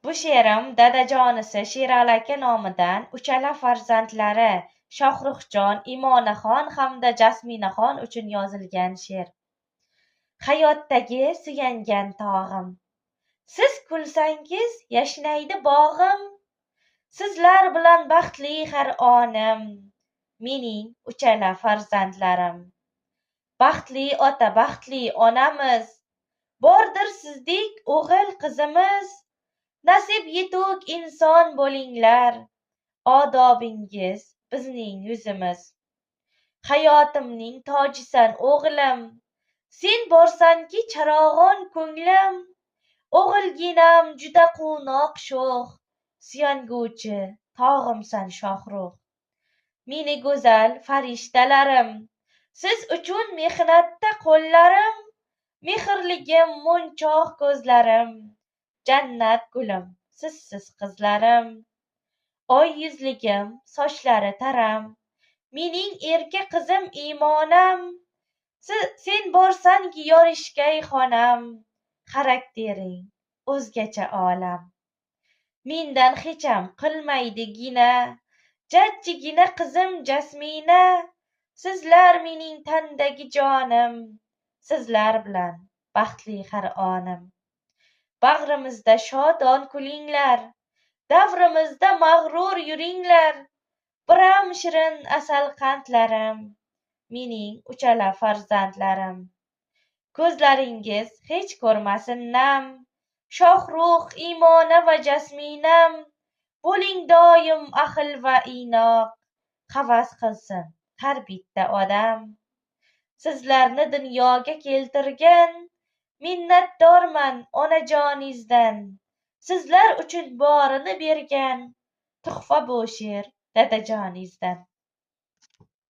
Bu she'rim dadajonisi Sherali aka nomidan uchala farzandlari Shohruxjon, Imonaxon hamda Jasminaxon uchun yozilgan she'r. Hayotdagi suyangan tog'im, siz kulsangiz yashnaydi bog'im. Sizlar bilan baxtli har onim, mening uchala farzandlarim. Baxtli ota, baxtli onamiz, bordir sizdek o'g'il qizimiz. Nasib yetuk inson bo'linglar, odobingiz bizning yuzimiz. Hayotimning tojisan o'g'lim, sen borsanki charog'on ko'nglim. O'g'ilginam juda quvnoq sho'x, suyanguvchi tog'imsan Shohrux. Meni go'zal farishtalarim, siz uchun mehnatda qo'llarim. Mehrligim munchoq ko'zlarim, jannat gulim sizsiz qizlarim. Oy yuzligim, sochlari taram, mening erka qizim Imonam. Sen borsanki yorishgay xonam, xaraktering o'zgacha olam. Mendan hecham qilmaydi gina, jajjigina qizim Jasmina. Sizlar mening tandagi jonim, sizlar bilan baxtli har onim. Bag'rimizda shodon kulinglar, davrimizda mag'rur yuringlar. Biram shirin asal qandlarim, mening uchala farzandlarim. Ko'zlaringiz hech ko'rmasin nam, Shohrux, Imona va Jasminam. Bo'ling doim ahil va inoq, havas qilsin har bitta odam. Sizlarni dunyoga keltirgan, minnatdorman onajonizdan. Sizlar uchun borini bergan, tuhfa bu she'r dadajonizdan.